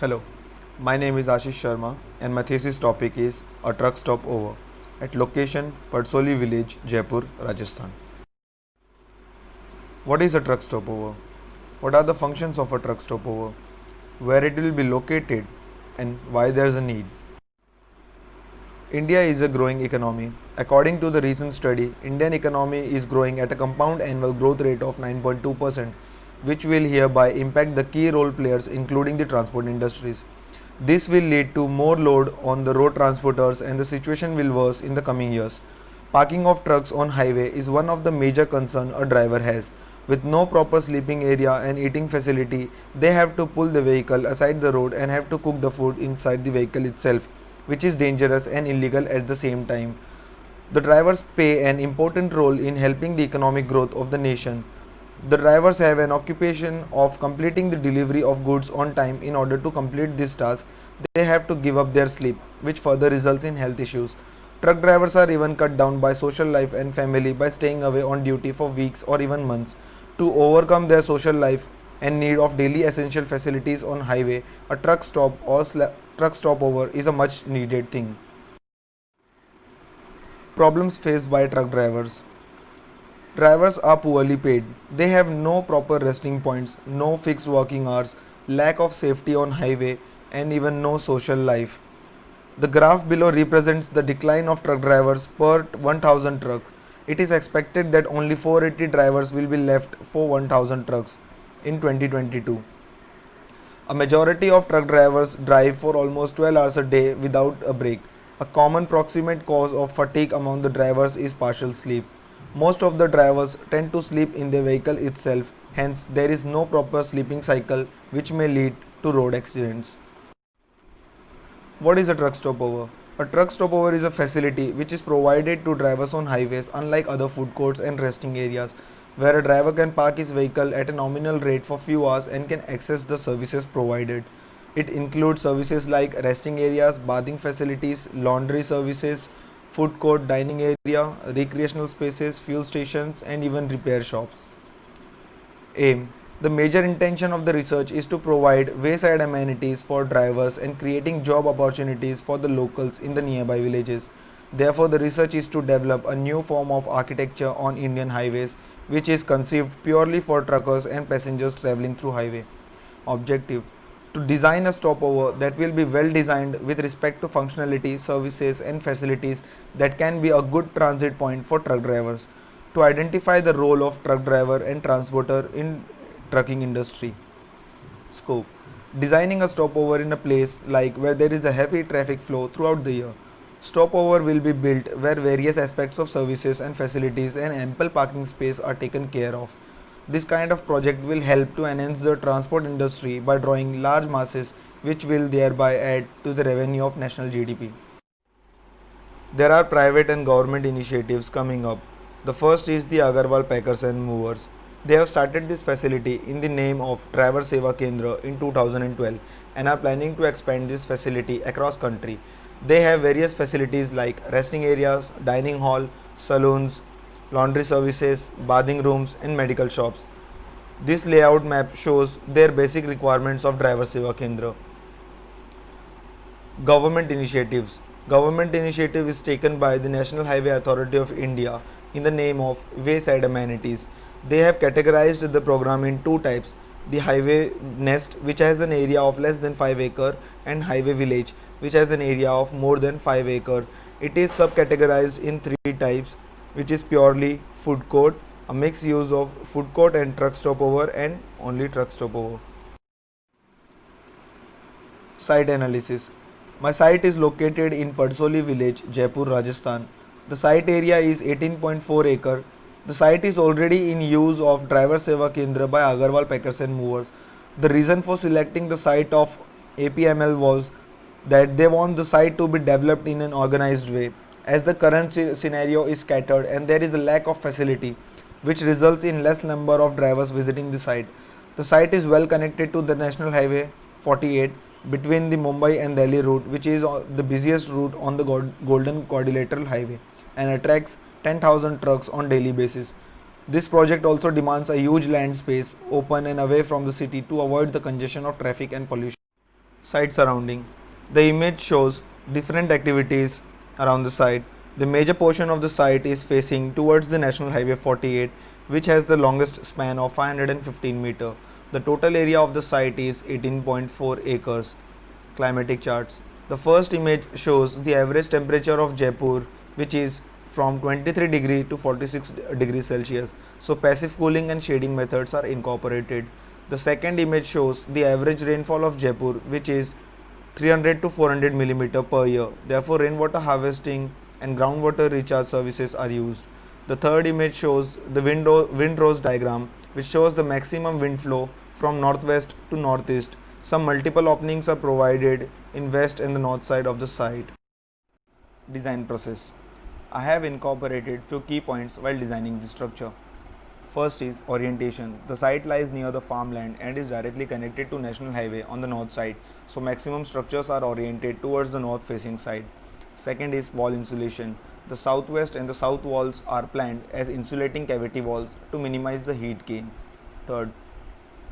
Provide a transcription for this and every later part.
Hello, my name is Ashish Sharma and my thesis topic is a truck stopover at location Parsoli village, Jaipur, Rajasthan. What is a truck stopover? What are the functions of a truck stopover? Where it will be located and why there is a need? India is a growing economy. According to the recent study, Indian economy is growing at a compound annual growth rate of 9.2%, which will hereby impact the key role players including the transport industries. This will lead to more load on the road transporters and the situation will worsen in the coming years. Parking of trucks on highway is one of the major concern a driver has. With no proper sleeping area and eating facility, they have to pull the vehicle aside the road and have to cook the food inside the vehicle itself, which is dangerous and illegal at the same time. The drivers play an important role in helping the economic growth of the nation. The drivers have an occupation of completing the delivery of goods on time. In order to complete this task, they have to give up their sleep, which further results in health issues. Truck drivers are even cut down by social life and family by staying away on duty for weeks or even months. To overcome their social life and need of daily essential facilities on highway, a truck stop or truck stopover is a much needed thing. Problems faced by truck drivers. Drivers are poorly paid. They have no proper resting points, no fixed working hours, lack of safety on highway, and even no social life. The graph below represents the decline of truck drivers per 1000 trucks. It is expected that only 480 drivers will be left for 1000 trucks in 2022. A majority of truck drivers drive for almost 12 hours a day without a break. A common proximate cause of fatigue among the drivers is partial sleep. Most of the drivers tend to sleep in the vehicle itself, hence, there is no proper sleeping cycle, which may lead to road accidents. What is a truck stopover? A truck stopover is a facility which is provided to drivers on highways, unlike other food courts and resting areas, where a driver can park his vehicle at a nominal rate for few hours and can access the services provided. It includes services like resting areas, bathing facilities, laundry services, food court, dining area, recreational spaces, fuel stations, and even repair shops. Aim. The major intention of the research is to provide wayside amenities for drivers and creating job opportunities for the locals in the nearby villages. Therefore, the research is to develop a new form of architecture on Indian highways which is conceived purely for truckers and passengers traveling through highway. Objective: to design a stopover that will be well designed with respect to functionality, services, and facilities that can be a good transit point for truck drivers. To identify the role of truck driver and transporter in trucking industry. Scope: designing a stopover in a place like where there is a heavy traffic flow throughout the year. Stopover will be built where various aspects of services and facilities and ample parking space are taken care of. This kind of project will help to enhance the transport industry by drawing large masses, which will thereby add to the revenue of national GDP. There are private and government initiatives coming up. The first is the Agarwal Packers and Movers. They have started this facility in the name of Driver Seva Kendra in 2012 and are planning to expand this facility across country. They have various facilities like resting areas, dining hall, saloons, laundry services, bathing rooms, and medical shops. This layout map shows their basic requirements of Driver Seva Kendra. Government initiatives. Government initiative is taken by the National Highway Authority of India in the name of Wayside Amenities. They have categorized the program in two types: the Highway Nest, which has an area of less than 5 acre, and Highway Village, which has an area of more than 5 acre. It is subcategorized in three types, which is purely food court, a mixed use of food court and truck stopover, and only truck stopover. Site analysis. My site is located in Padsoli village, Jaipur, Rajasthan. The site area is 18.4 acre. The site is already in use of Driver Seva Kendra by Agarwal Packers and Movers. The reason for selecting the site of APML was that they want the site to be developed in an organized way, as the current scenario is scattered and there is a lack of facility, which results in less number of drivers visiting the site. The site is well connected to the National Highway 48 between the Mumbai and Delhi route, which is the busiest route on the Golden Quadrilateral Highway and attracts 10,000 trucks on daily basis. This project also demands a huge land space, open and away from the city, to avoid the congestion of traffic and pollution. Site surrounding. The image shows different activities around the site. The major portion of the site is facing towards the National Highway 48, which has the longest span of 515 meter. The total area of the site is 18.4 acres. Climatic charts. The first image shows the average temperature of Jaipur, which is from 23 degree to 46 degrees Celsius. So passive cooling and shading methods are incorporated. The second image shows the average rainfall of Jaipur, which is 300 to 400 millimeter per year. Therefore, rainwater harvesting and groundwater recharge services are used. The third image shows the windrows diagram, which shows the maximum wind flow from northwest to northeast. Some multiple openings are provided in west and the north side of the site. Design process. I have incorporated few key points while designing the structure. First is orientation. The site lies near the farmland and is directly connected to National Highway on the north side, so maximum structures are oriented towards the north facing side. Second is wall insulation. The southwest and the south walls are planned as insulating cavity walls to minimize the heat gain. Third,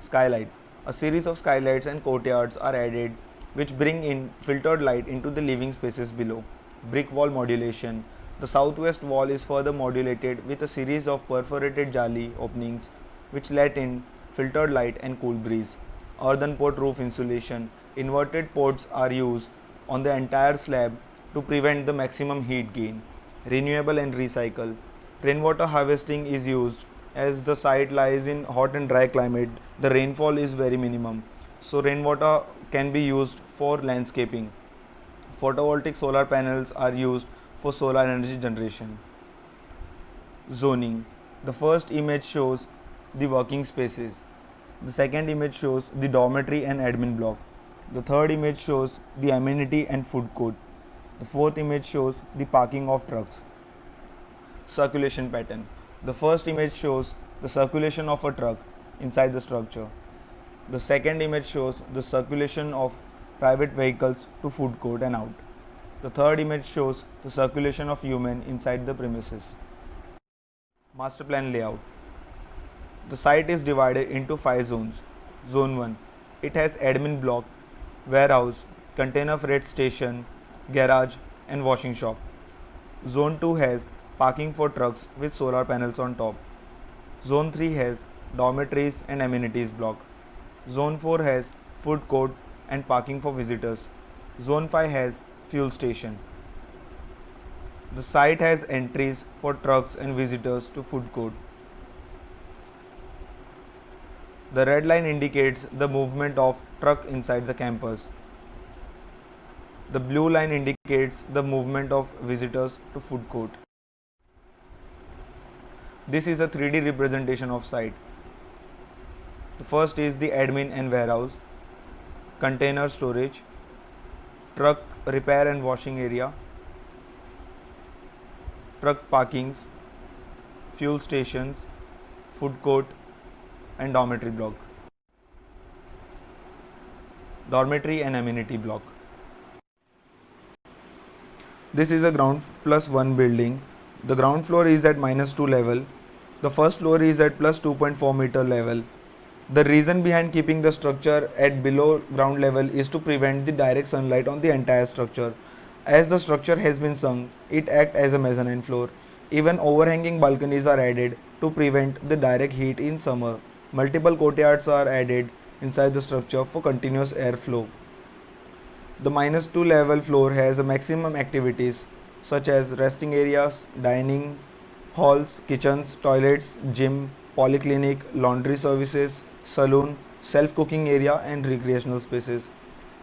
skylights. A series of skylights and courtyards are added which bring in filtered light into the living spaces below. Brick wall modulation. The southwest wall is further modulated with a series of perforated jali openings which let in filtered light and cool breeze. Earthen port roof insulation. Inverted ports are used on the entire slab to prevent the maximum heat gain. Renewable and recycle. Rainwater harvesting is used as the site lies in hot and dry climate. The rainfall is very minimum, so rainwater can be used for landscaping. Photovoltaic solar panels are used for solar energy generation. Zoning. The first image shows the working spaces. The second image shows the dormitory and admin block. The third image shows the amenity and food court. The fourth image shows the parking of trucks. Circulation pattern. The first image shows the circulation of a truck inside the structure. The second image shows the circulation of private vehicles to food court and out. The third image shows the circulation of human inside the premises. Master plan layout. The site is divided into 5 zones. Zone 1. It has admin block, warehouse, container freight station, garage and washing shop. Zone 2 has parking for trucks with solar panels on top. Zone 3 has dormitories and amenities block. Zone 4 has food court and parking for visitors. Zone 5 has fuel station. The site has entries for trucks and visitors to food court. The red line indicates the movement of truck inside the campus. The blue line indicates the movement of visitors to food court. This is a 3D representation of site. The first is the admin and warehouse, container storage, truck repair and washing area, truck parkings, fuel stations, food court and dormitory block. Dormitory and amenity block. This is a ground plus 1 building. The ground floor is at -2 level. The first floor is at plus 2.4 meter level. The reason behind keeping the structure at below ground level is to prevent the direct sunlight on the entire structure. As the structure has been sunk, it acts as a mezzanine floor. Even overhanging balconies are added to prevent the direct heat in summer. Multiple courtyards are added inside the structure for continuous airflow. The -2 level floor has a maximum activities such as resting areas, dining halls, kitchens, toilets, gym, polyclinic, laundry services, saloon, self-cooking area and recreational spaces.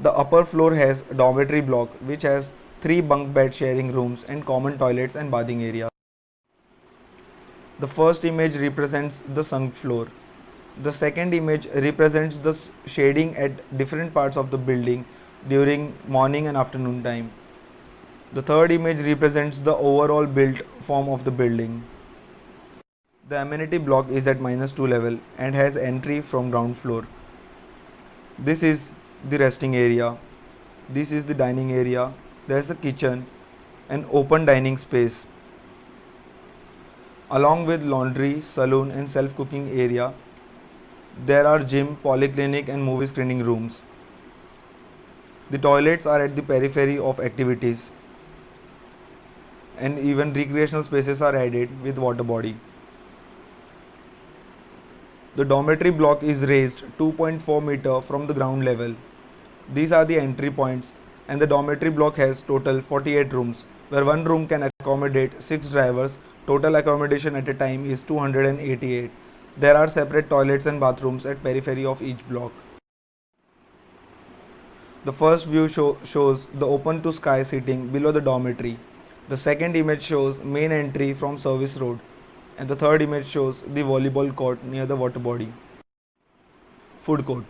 The upper floor has a dormitory block which has 3 bunk bed sharing rooms and common toilets and bathing area. The first image represents the sunk floor. The second image represents the shading at different parts of the building during morning and afternoon time. The third image represents the overall built form of the building. The amenity block is at -2 level and has entry from ground floor. This is the resting area. This is the dining area. There is a kitchen and open dining space. Along with laundry, saloon and self-cooking area, there are gym, polyclinic and movie screening rooms. The toilets are at the periphery of activities, and even recreational spaces are added with water body. The dormitory block is raised 2.4 meter from the ground level. These are the entry points, and the dormitory block has total 48 rooms, where one room can accommodate 6 drivers. Total accommodation at a time is 288. There are separate toilets and bathrooms at periphery of each block. The first view shows the open to sky seating below the dormitory. The second image shows main entry from service road, and the third image shows the volleyball court near the water body. Food court.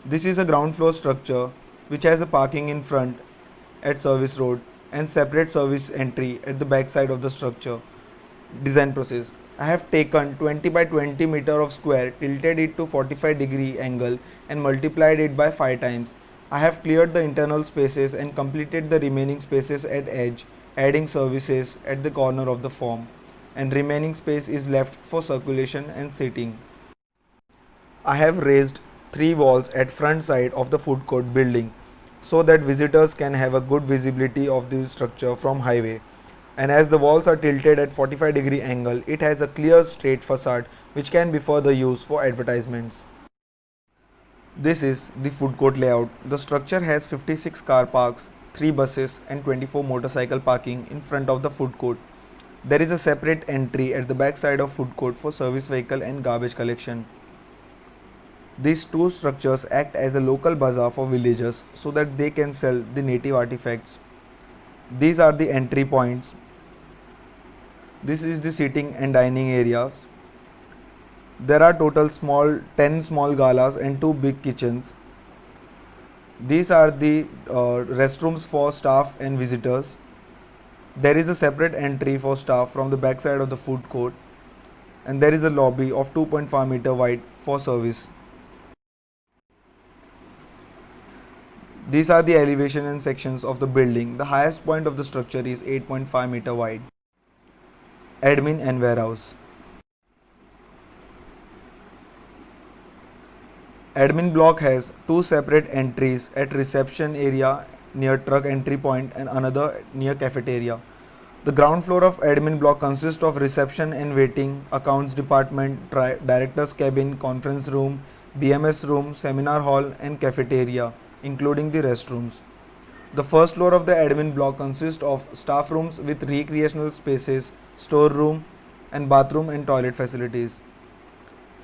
This is a ground floor structure which has a parking in front at service road and separate service entry at the back side of the structure. Design process. I have taken 20 by 20 meter of square, tilted it to 45-degree angle and multiplied it by 5 times. I have cleared the internal spaces and completed the remaining spaces at edge, adding services at the corner of the form, and remaining space is left for circulation and seating. I have raised 3 walls at front side of the food court building so that visitors can have a good visibility of the structure from highway. And as the walls are tilted at 45-degree angle, it has a clear straight facade which can be further used for advertisements. This is the food court layout. The structure has 56 car parks, 3 buses and 24 motorcycle parking in front of the food court. There is a separate entry at the back side of food court for service vehicle and garbage collection. These two structures act as a local bazaar for villagers so that they can sell the native artifacts. These are the entry points. This is the seating and dining areas. There are total 10 small galas and 2 big kitchens. These are the restrooms for staff and visitors. There is a separate entry for staff from the back side of the food court, and there is a lobby of 2.5 meter wide for service. These are the elevation and sections of the building. The highest point of the structure is 8.5 meter wide. Admin and warehouse. Admin block has 2 separate entries at reception area near truck entry point and another near cafeteria. The ground floor of admin block consists of reception and waiting, accounts department, director's cabin, conference room, BMS room, seminar hall and cafeteria, including the restrooms. The first floor of the admin block consists of staff rooms with recreational spaces, storeroom and bathroom and toilet facilities.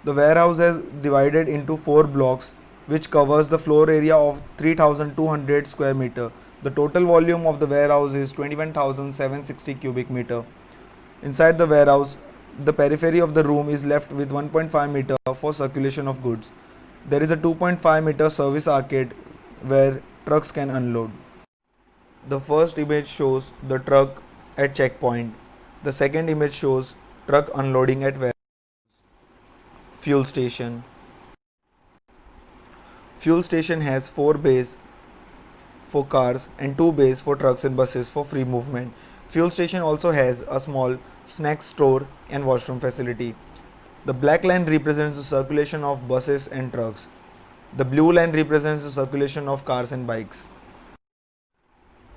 The warehouse is divided into 4 blocks which covers the floor area of 3200 square meter. The total volume of the warehouse is 21,760 cubic meter. Inside the warehouse, the periphery of the room is left with 1.5 meter for circulation of goods. There is a 2.5 meter service arcade where trucks can unload. The first image shows the truck at checkpoint. The second image shows truck unloading at warehouse. Fuel station. Fuel station has 4 bays for cars and 2 bays for trucks and buses for free movement. Fuel station also has a small snack store and washroom facility. The black line represents the circulation of buses and trucks. The blue line represents the circulation of cars and bikes.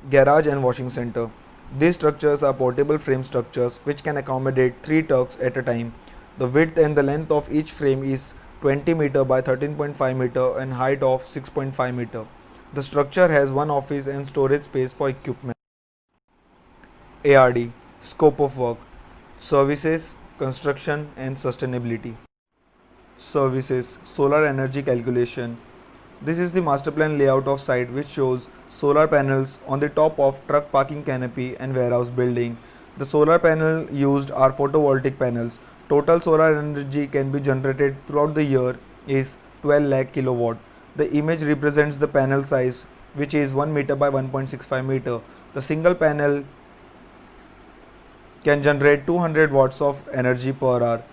Garage and washing center. These structures are portable frame structures which can accommodate 3 trucks at a time. The width and the length of each frame is 20 meter by 13.5 meter and height of 6.5 meter. The structure has one office and storage space for equipment. ARD, scope of work, services, construction and sustainability. Services, solar energy calculation. This is the master plan layout of site which shows solar panels on the top of truck parking canopy and warehouse building. The solar panel used are photovoltaic panels. Total solar energy can be generated throughout the year is 12 lakh kilowatt. The image represents the panel size which is 1 meter by 1.65 meter. The single panel can generate 200 watts of energy per hour.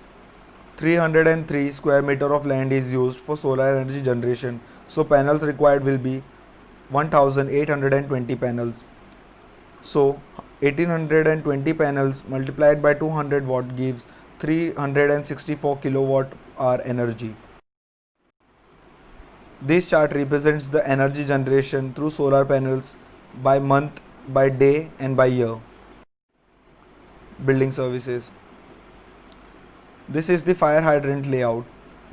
303 square meter of land is used for solar energy generation, so panels required will be 1820 panels. So 1820 panels multiplied by 200 watt gives 364 kilowatt hour energy. This chart represents the energy generation through solar panels by month, by day, and by year. Building services. This is the fire hydrant layout.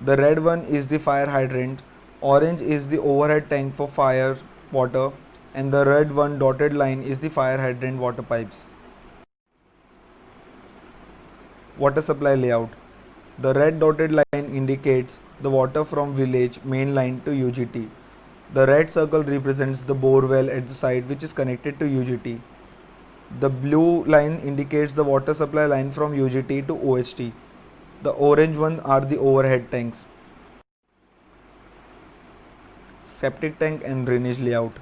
The red one is the fire hydrant, orange is the overhead tank for fire water, and the red one dotted line is the fire hydrant water pipes. Water supply layout. The red dotted line indicates the water from village main line to UGT. The red circle represents the bore well at the site which is connected to UGT. The blue line indicates the water supply line from UGT to OHT. The orange ones are the overhead tanks. Septic tank and drainage layout.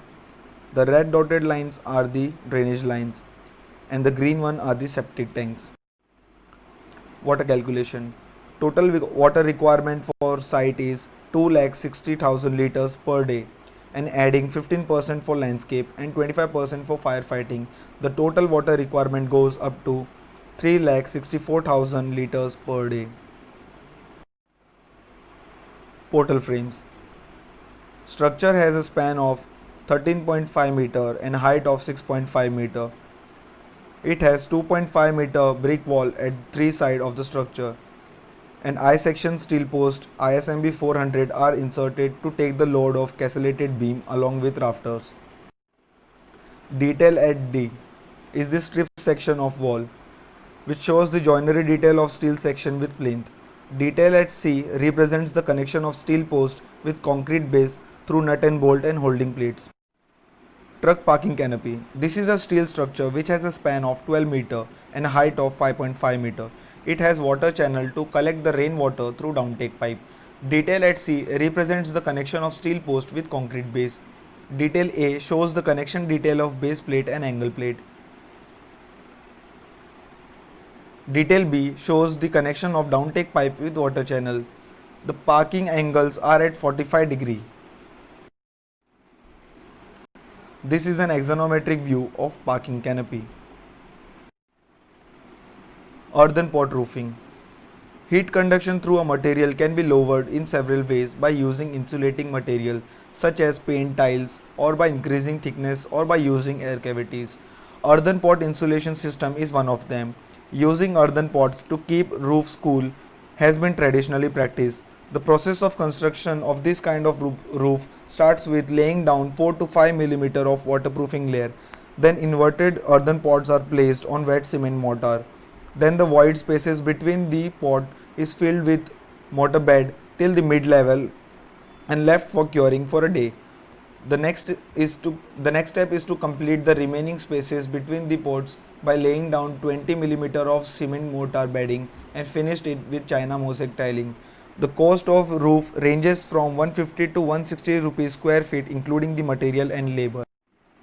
The red dotted lines are the drainage lines and the green one are the septic tanks. Water calculation. Total water requirement for site is 2,60,000 liters per day, and adding 15% for landscape and 25% for firefighting, the total water requirement goes up to 3,64,000 liters per day. Portal frames. Structure has a span of 13.5 meter and height of 6.5 meter. It has 2.5 meter brick wall at three sides of the structure. An I-section steel post ISMB 400 are inserted to take the load of castellated beam along with rafters. Detail at D is the strip section of wall, which shows the joinery detail of steel section with plinth. Detail at C represents the connection of steel post with concrete base through nut and bolt and holding plates. Truck parking canopy. This is a steel structure which has a span of 12 meter and a height of 5.5 meter. It has water channel to collect the rainwater through downtake pipe. Detail at C represents the connection of steel post with concrete base. Detail A shows the connection detail of base plate and angle plate. Detail B shows the connection of downtake pipe with water channel. The parking angles are at 45 degree. This is an axonometric view of parking canopy. Earthen pot roofing. Heat conduction through a material can be lowered in several ways by using insulating material such as paint tiles, or by increasing thickness, or by using air cavities. Earthen pot insulation system is one of them. Using earthen pots to keep roofs cool has been traditionally practiced. The process of construction of this kind of roof starts with laying down 4 to 5 mm of waterproofing layer. Then inverted earthen pots are placed on wet cement mortar. Then the void spaces between the pot is filled with mortar bed till the mid level and left for curing for a day. The next step is to complete the remaining spaces between the pots by laying down 20 mm of cement mortar bedding and finished it with China mosaic tiling. The cost of roof ranges from 150 to 160 rupees square feet including the material and labor.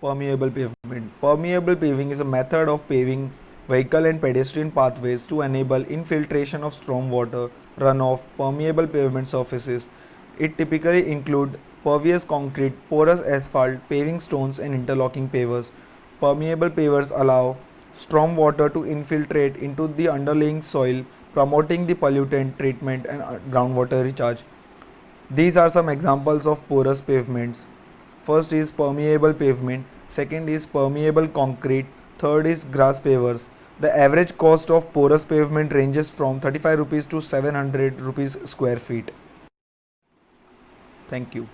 Permeable pavement. Permeable paving is a method of paving vehicle and pedestrian pathways to enable infiltration of storm water runoff. Permeable pavement surfaces. It typically include pervious concrete, porous asphalt, paving stones and interlocking pavers. Permeable pavers allow storm water to infiltrate into the underlying soil, promoting the pollutant treatment and groundwater recharge. These are some examples of porous pavements. First is permeable pavement, second is permeable concrete, third is grass pavers. The average cost of porous pavement ranges from 35 rupees to 700 rupees square feet. Thank you.